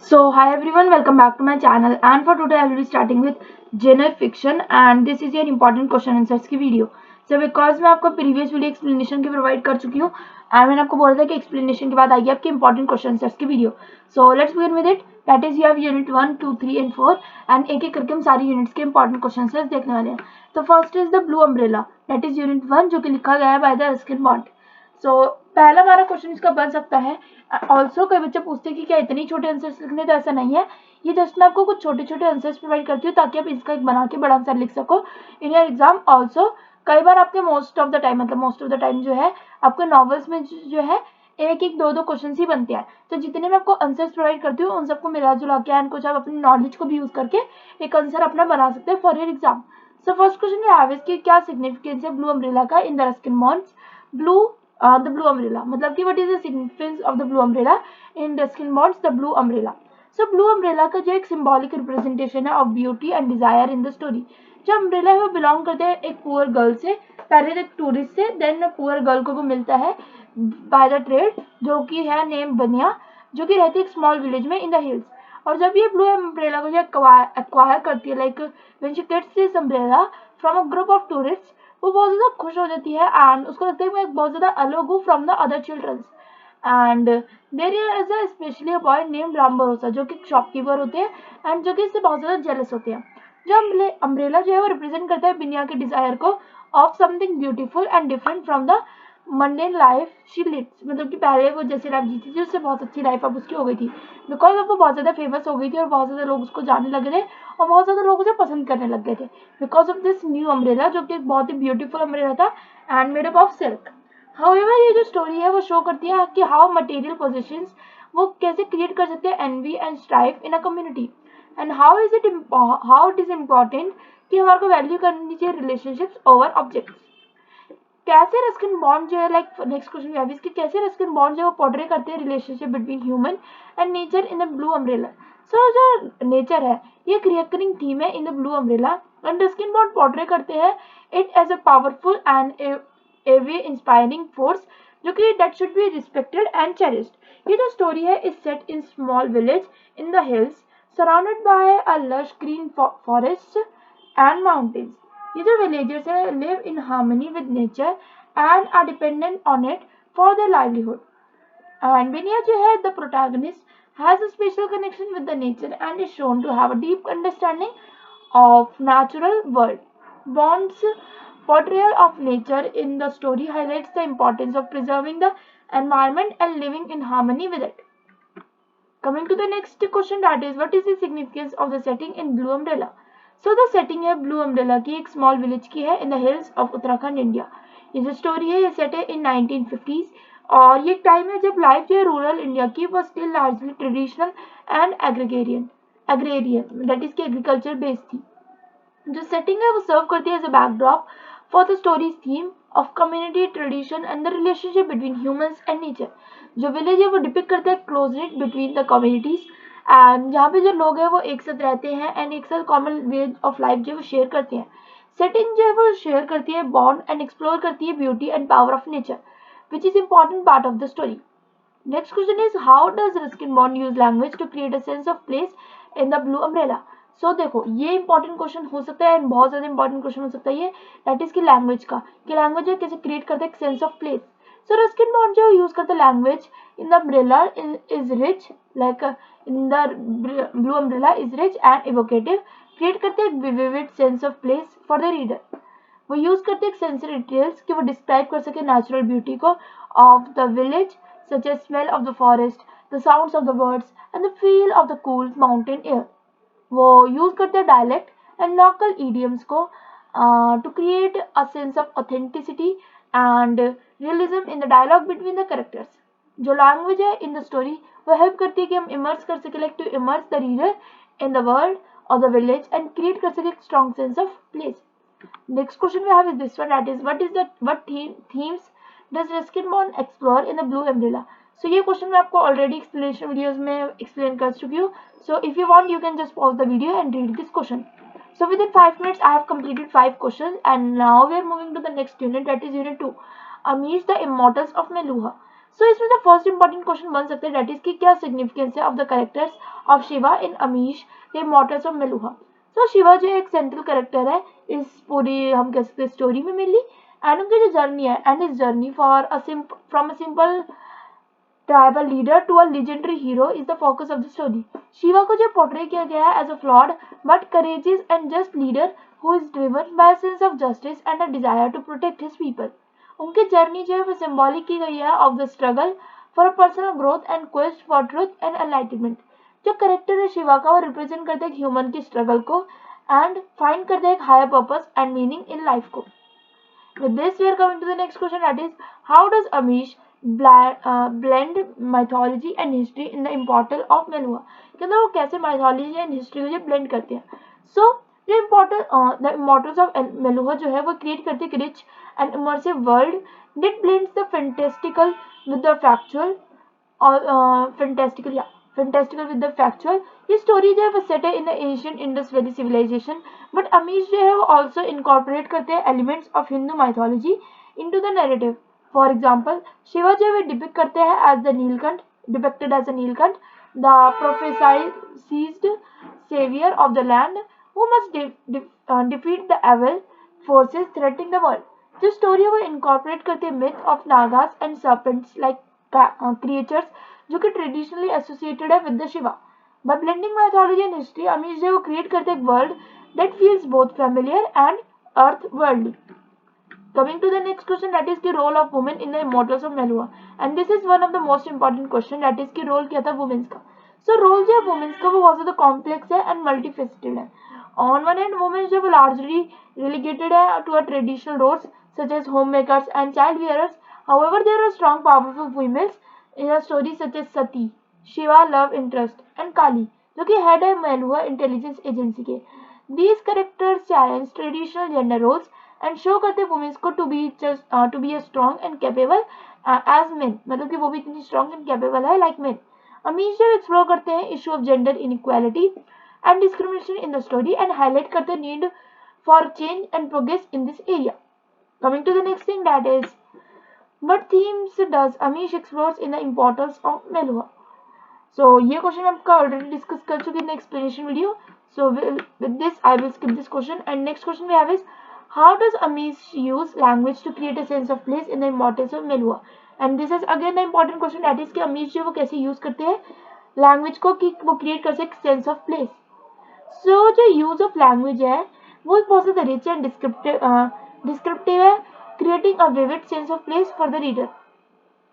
So, hi everyone, welcome back to my channel. And for today, I will be starting with genre fiction, and this is an important question answers की video. So, because मैं आपको previous video explanation की provide कर चुकी हूँ, and मैंने आपको बोला था कि explanation के बाद आएगी आपकी important question answers की video. So, let's begin with it. That is, you have unit 1, 2, 3 and 4, and एक एक करके हम सारी units के important question answers देखने वाले हैं. तो first is the blue umbrella. That is unit 1, जो कि लिखा गया है by the Ruskin Bond. सो पहला हमारा क्वेश्चन इसका बन सकता है. ऑल्सो कई बच्चे पूछते हैं कि क्या इतने छोटे आंसर्स लिखने, तो ऐसा नहीं है. ये जस्ट मैं आपको कुछ छोटे छोटे आंसर्स प्रोवाइड करती हूँ ताकि आप इसका एक बना के बड़ा आंसर लिख सको इन योर एग्जाम. ऑल्सो कई बार आपके मोस्ट ऑफ द टाइम, मतलब मोस्ट ऑफ द टाइम जो है आपके नॉवेल्स में जो है एक एक दो दो क्वेश्चन ही बनते हैं. तो जितने मैं आपको आंसर्स प्रोवाइड करती हूँ उन सबको मिला जुला के एंड कुछ आप अपनी नॉलेज को भी यूज करके एक आंसर अपना बना सकते हैं for your exam. So first question we have is कि क्या सिग्निफिकेंस है ब्लू अम्ब्रेला का in the Ruskin Bonds. Blue the blue umbrella, मतलब कि what is the significance of the blue umbrella in Ruskin Bond's the blue umbrella. So blue umbrella का जो एक symbolic representation है of beauty and desire in the story. जो umbrella है वो belong करते हैं एक poor girl से, पहले एक tourist से, then poor girl को वो मिलता है by the trade जो कि है name बनिया, जो कि रहती है एक small village में in the hills. और जब ये blue umbrella को जो acquire करती है, like when she gets this umbrella from a group of tourists, वो बहुत ज़्यादा खुश हो जाती है एंड उसको लगता है मैं बहुत ज़्यादा अलग हूँ from the other childrens. And there is a specially a boy named Ram Bharosa जो कि शॉपकीपर होते हैं एंड जो कि इससे बहुत ज़्यादा जेलस होते हैं. जो अम्ब्रेला जो है वो रिप्रेजेंट करता है बिनिया के डिजायर को of something beautiful and different from the mundane life she lives, मतलब कि पहले वो जैसे लाइफ जीती थी उससे बहुत अच्छी लाइफ अब उसकी हो गई थी बिकॉज अब वो बहुत ज़्यादा फेमस हो गई थी और बहुत ज़्यादा लोग उसको जानने लगे थे और बहुत ज़्यादा लोग उसे पसंद करने लग गए थे because of this new umbrella जो कि एक बहुत ही ब्यूटीफुल अम्ब्रेला था and made up of silk. However ये जो स्टोरी है वो शो करती है कि हाउ मटेरियल पोजेशंस वो कैसे क्रिएट कर सकते हैं envy and strife in a community and how it is important कि हमारे को वैल्यू करनी चाहिए रिलेशनशिप्स ओवर ऑब्जेक्ट्स. कैसे रस्किन बॉन्ड जो है लाइक नेक्स्ट क्वेश्चन है कि कैसे रस्किन बॉन्ड जो है वो पोर्ट्रे करते हैं relationship between human and nature in the blue umbrella. So जो नेचर है ये एक रिकरिंग थीम है in the blue umbrella and Ruskin Bond portray करते हैं it as a powerful and awe inspiring force जो कि that should be respected and cherished. ये जो स्टोरी है is set in small village in the hills surrounded by a lush green forest and mountains. ये जो villagers है live in harmony with nature and are dependent on it for their livelihood. And Binia जो है the protagonist has a special connection with the nature and is shown to have a deep understanding of natural world. Bond's portrayal of nature in the story highlights the importance of preserving the environment and living in harmony with it. Coming to the next question, that is what is the significance of the setting in Blue Umbrella. So the setting है Blue Umbrella की एक small village की है in the hills of Uttarakhand India. ये जो story है ये set है in 1950s और ये टाइम है जब लाइफ जो है रूरल इंडिया की वो still largely traditional and agrarian that is की एग्रीकल्चर बेस्ड थी. जो सेटिंग है वो सर्व करती है as a backdrop for the stories theme of community tradition and the relationship between humans and nature. जो विलेज है वो डिपिक्ट करता है closeness between the communities and जहाँ पे जो लोग हैं वो एक साथ रहते हैं एंड एक साथ कॉमन वे ऑफ लाइफ जो है वो शेयर करते हैं. सेटिंग जो है वो शेयर करती है बॉन्ड एंड एक्सप्लोर करती है beauty and power of nature which is important part of the story. Next question is how does Ruskin Bond use language to create a sense of place in the blue umbrella? So देखो ये important question हो सकता है and बहुत ज्यादा important question हो सकता है ये दैट इज की लैंग्वेज का कि लैंग्वेज कैसे क्रिएट करता है एक sense of place. So Ruskin Bond जो यूज करता है language in the umbrella is rich like in the blue umbrella is rich and evocative, create करते हैं vivid sense of place for the reader. वो use करते हैं sensory details कि वो डिस्क्राइब कर सके नेचुरल ब्यूटी को of the village such as smell of the forest, the sounds of the birds and the feel of the cool mountain air. वो use करते हैं डायलेक्ट एंड लोकल idioms को to create a sense of authenticity and realism in the dialogue between the characters. जो language है in the story वो help करती है कि हम इमर्स कर सके like to immerse the reader in the world और द विलेज एंड क्रिएट कर सके strong sense of place. Next question we have is this one, that is what themes does Ruskin Bond explore in the blue umbrella. So ये question मैं आपको already explanation videos में explain कर चुकी हूँ. So if you want you can just pause the video and read this question. So within 5 minutes I have completed 5 questions and now we are moving to the next unit, that is unit 2, Amish the Immortals of Meluha. So इसमें the first important question बन सकता है that is कि क्या significance है of the characters of Shiva in Amish the immortals of Meluha. So Shiva जो एक central character है इस पूरी हम कह सकते हैं स्टोरी में मिली, एंड उनकी जो जर्नी है एंड इस journey for from a simple tribal leader to a legendary hero is the focus of the story. Shiva को जो पोर्ट्रे किया गया है as a flawed but courageous and just leader who is driven by a sense of justice and a desire to protect his people. उनकी journey जो है वो symbolic की गई है of the struggle for a personal growth and quest for truth and enlightenment. जो character है शिवा का वो रिप्रेजेंट करता है ह्यूमन की स्ट्रगल को एंड फाइंड करता है एक higher purpose and meaning in life को। With this, we are coming to the next question, that is, how does Amish blend mythology and history in the immortal of Melua? कि वो कैसे mythology and history को जो blend करते हैं। So, the immortals of Melua जो है वो create करते हैं rich and immersive world that blends the fantastical with the factual और fantastical with the factual। ये स्टोरी जो है वो सेट है in the ancient Indus valley civilisation, but Amish जो है वो ऑल्सो इनकॉर्पोरेट करते हैं elements of Hindu mythology into the narrative. For example Shiva जो है डिपिक्ट करते हैं as the Neelkanth, depicted as a Neelkanth, the prophesied saviour of the land who must defeat the evil forces threatening the world. जो story है वो incorporate करते हैं myth of Nagas and serpents like creatures जो कि ट्रेडिशनली एसोसिएटेड है with the Shiva. By blending mythology and history, Amish Dev create करते एक world that feels both familiar and earth-worldly. Coming to the next question, that is the role of women in the immortals of Melua, and this is one of the most important question, that is कि role क्या था women's का। So role जो है women's का वो बहुत ज़्यादा complex है and multifaceted है। On one hand, women जो है largely relegated है to a traditional roles such as homemakers and child bearers. However, there are strong, powerful females in a story such as Sati, Shiva love interest and Kali जो कि head है Meluha intelligence agency के। These characters challenge traditional gender roles and show करते womens को to be a strong and capable as men, मतलब कि वो भी इतनी स्ट्रॉन्ग एंड कैपेबल है लाइक मेन। अमीश जब एक्सप्लोर करते हैं issue of gender inequality and discrimination in the story and highlight करते हैं need for change and progress in this area. Coming to the next thing, that is what themes does Amish explores in the importance of Melua? So ये question आपका already discuss कर चुके हैं explanation video. So with this I will skip this question and next question we have is how does Amish use language to create a sense of place in the immortals of Meluha. And this is again the important question, that is कि अमीश जो वो कैसे use करते हैं language को कि वो create कर सके सेंस ऑफ प्लेस। सो जो यूज ऑफ लैंग्वेज है वो एक बहुत ज़्यादा रिच एंड डिस्क्रिप्टिव है, creating a vivid sense of place for the reader.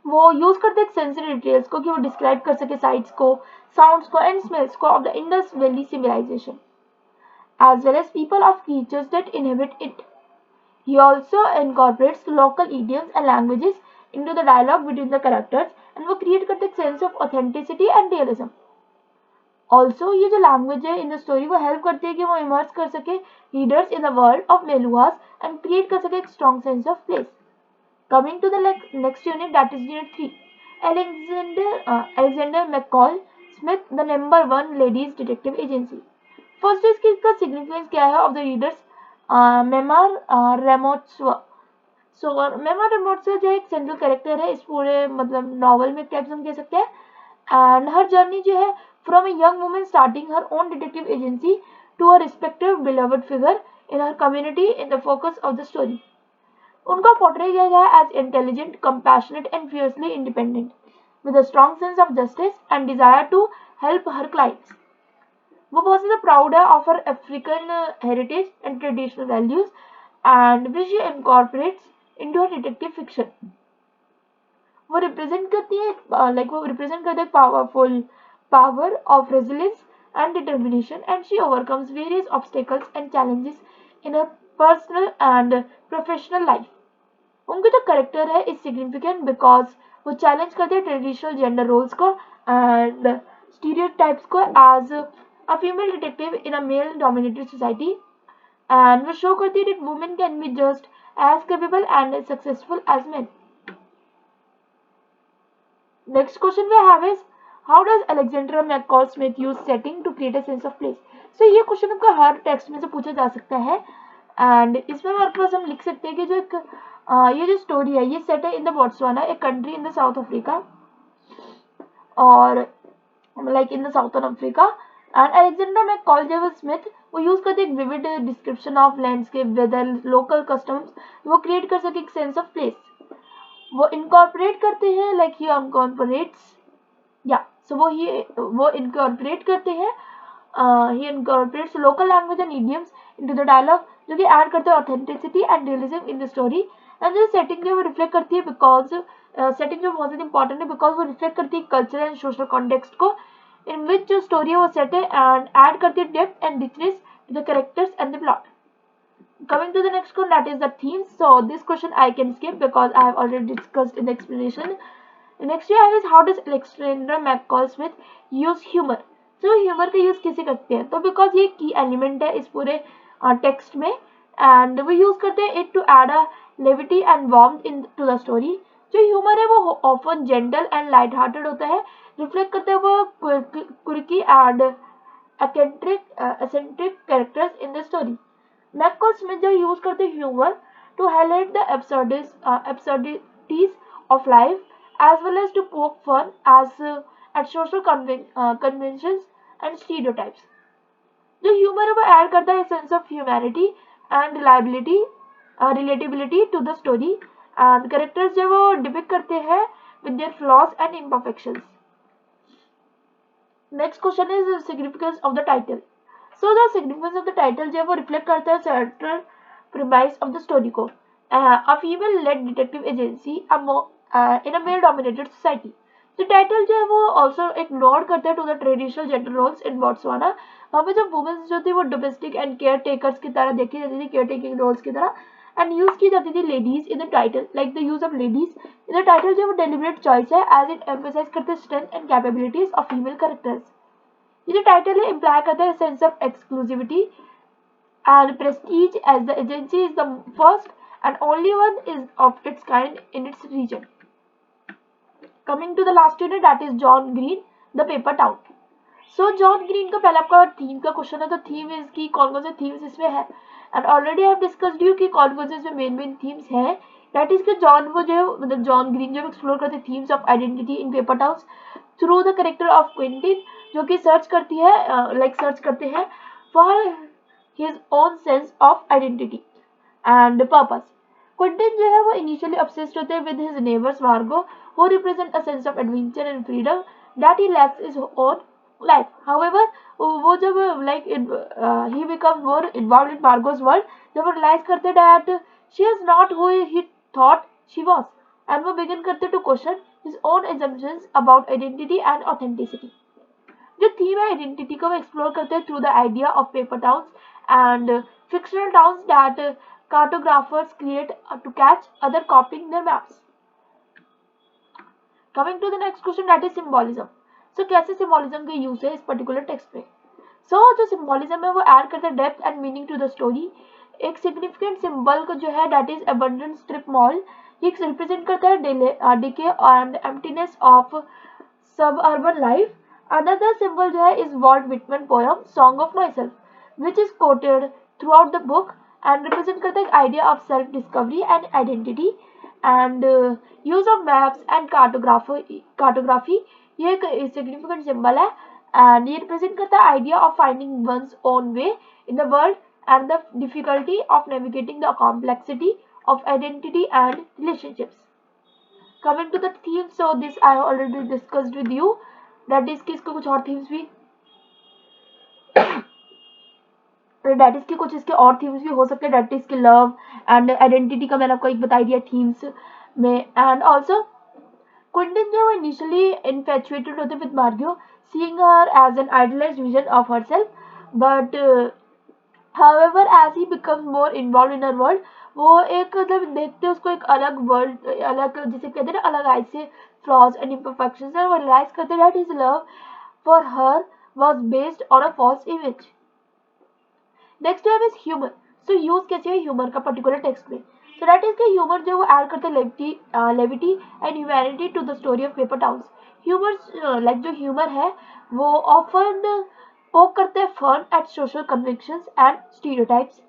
वो यूज करते हैं सेंसरी डिटेल्स को कि वो डिस्क्राइब कर सके साइट्स को, साउंड्स को एंड स्मेल्स को of the Indus valley civilisation as well as people of creatures that inhabit it. He also incorporates local idioms and languages into the dialogue between the characters and वो create करते एक sense of authenticity and realism. Also ये जो language है in the story वो help करती है कि वो immerse कर सके readers in the world of Meluas and create कर सके एक strong sense of place. Coming to the next unit, that is unit 3. Alexander McCall Smith, the number 1 ladies detective agency. First is कि इसका significance क्या है of the readers Maymar रेमोत्सवा। सो मेमार रेमोत्सवा जो एक central character है इस पूरे मतलब नॉवल में टाइप्स हम कह सकते हैं, एंड हर जर्नी जो है from a young woman starting her own detective agency to a respective beloved figure in her community in the focus of the story. उनका पोर्ट्रे किया गया है as intelligent, compassionate and fiercely independent with a strong sense of justice and desire to help her clients. वो बहुत ज़्यादा proud है of her African heritage and traditional values and which she incorporates into her detective fiction. वो represent करती है वो represent करते हैं powerful power of resilience and determination and she overcomes various obstacles and challenges in her personal and professional life. उनका जो character है is significant because वो चैलेंज करते हैं ट्रेडिशनल जेंडर रोल्स को एंड स्टीरियोटाइप्स को as a female detective in a male dominated society, and वो show करती है that women can be just as capable and as successful as men. Next question we have is how does Alexander McCall Smith use setting to create a sense of place? So ये question आपका हर text में से पूछा जा सकता है and इसमें हमारे पास हम लिख सकते हैं कि जो एक ये जो स्टोरी है ये सेट है इन द बोट्सवाना, एक country in the South Africa, और like in the southern Africa. And Alexander McCall Smith वो यूज करते एक vivid description of landscape, weather, local customs, वो क्रिएट कर सके एक सेंस ऑफ प्लेस। वो इनकॉर्पोरेट करते हैं, लाइक ही इनकॉर्पोरेट्स, या सो वो इनकॉर्पोरेट करते हैं, he incorporates local language and idioms into the dialogue, जो कि ऐड करते हैं authenticity and realism in the story. And जो सेटिंग जो वो रिफ्लेक्ट करती है, बिकॉज सेटिंग जो बहुत ज़्यादा इंपॉर्टेंट है, बिकॉज वो रिफ्लेक्ट करती है कल्चर एंड सोशल कॉन्टेक्स्ट को इन विच जो स्टोरी है वो सेट है, एंड ऐड करती है depth and richness to the characters and the plot. Coming to the next one, that is the themes. So this question I can skip because I have already discussed in the explanation. The next we have is how does Alexander McCall Smith use humor? So humor का use कैसे करते हैं? तो because ये key element है इस पूरे text में, and we use करते हैं it to add a levity and warmth into the story. जो humor है वो often gentle and light-hearted होता है, reflect करते हैं वो quirky and eccentric characters in the story. McCall Smith जो यूज करते हैं humour to highlight the absurdities of life as well as to poke fun as at social conventions and stereotypes. जो humour है वो add करता है sense of humanity and relatability to the story, and characters जो वो depict करते हैं with their flaws and imperfections. Next question is significance of the title. So the significance of the title जो है वो रिफ्लेक्ट करता है central premise of the story को, a female led detective agency in a male dominated society. तो title जो है वो ऑल्सो एक नोड करता है to the traditional gender roles in Botswana. वहाँ पे जो वुमेन्स जो थी वो डोमेस्टिक एंड केयर टेकर्स की तरह देखी जाती थी, केयर टेकिंग रोल्स की तरह, एंड यूज की जाती थी ladies in the title, like the use of ladies in the title जो वो डेलिबरेट चॉइस है एज इट एम्फसाइज करते strength and capabilities of female characters. ये जो टाइटल है इम्प्लाई करता है sense of exclusivity and prestige as the agency is the first and only one is of its kind in its region. Coming to the last unit, that is John Green, the paper town. So John Green का पहला आपका theme का question है, तो theme इसकी कौन कौन से थीम्स इसमें है, and already I have discussed you कि कौन कौन से इसमें मेन थीम्स हैं। दैट इज कि जॉन वो जो मतलब जॉन ग्रीन जो एक्सप्लोर करते themes of identity in paper towns through the character of Quentin, जो कि सर्च करती है सर्च करते हैं for his own sense of identity and purpose. Quentin जो है वो initially obsessed होते हैं with his neighbors Margot, who represent a sense of adventure and freedom that he lacks his own life. However, वो जब he becomes more involved in Margot's world, जब वो realize करते that she is not who he thought she was, and वो begin करते to question his own assumptions about identity and authenticity. जो theme है identity को वो एक्सप्लोर करते हैं through the idea of Paper towns and fictional towns that cartographers create to catch other copying their maps. Coming to the next question, that is symbolism. So कैसे symbolism के use है इस particular text में? So जो symbolism है वो add करता है depth and meaning to the story. एक सिग्निफिकेंट सिंबल को जो है that is abandoned strip mall, ये रिप्रेजेंट करता है decay and emptiness of suburban life. Another symbol जो है is Walt Whitman poem song of myself, which is quoted throughout the book and represent करता है idea of self discovery and identity, and use of maps and cartography ये एक significant symbol है, and ये represent करता है idea of finding one's own way in the world and the difficulty of navigating the complexity of identity and relationships. Coming to the theme, so this I have already discussed with you, that is कि इसको कुछ और themes भी date is की कुछ इसके और themes भी हो सकते हैं, डेट इज की लव एंड आइडेंटिटी का मैंने आपको एक बता दिया थीम्स में। एंड ऑल्सो क्विंटन जो है इनिशियली इन्फैचुएटेड होते with Margo, seeing her as an idealised vision of herself, but however as he becomes more involve in her world, वो एक मतलब देखते उसको एक अलग वर्ल्ड, अलग जिसे कहते हैं ना अलग आइज से फ्लॉज एंड इम्परफेक्शंस है, वो रियलाइज करते हैं that his love for her was based on a false image. Next है ह्यूमर। सो यूज कैसे है ह्यूमर का पर्टिकुलर टेक्स्ट में? सो दैट इज के ह्यूमर जो वो ऐड करते हैं levity and humanity to the story of Paper Towns. Humour like जो ह्यूमर है वो ऑफन पोक करते हैं fun at social conventions and stereotypes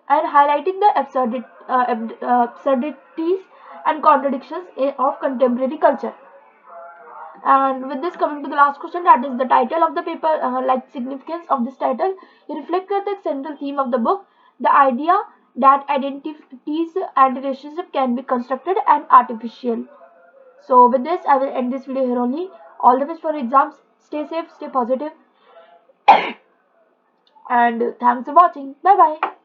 and highlighting the absurdities and contradictions of contemporary culture. And with this, coming to the last question, that is the title of the paper, like significance of this title, it reflects the central theme of the book, the idea that identities and relationship can be constructed and artificial. So with this, I will end this video here only. All the best for exams. Stay safe, stay positive, and thanks for watching. Bye bye.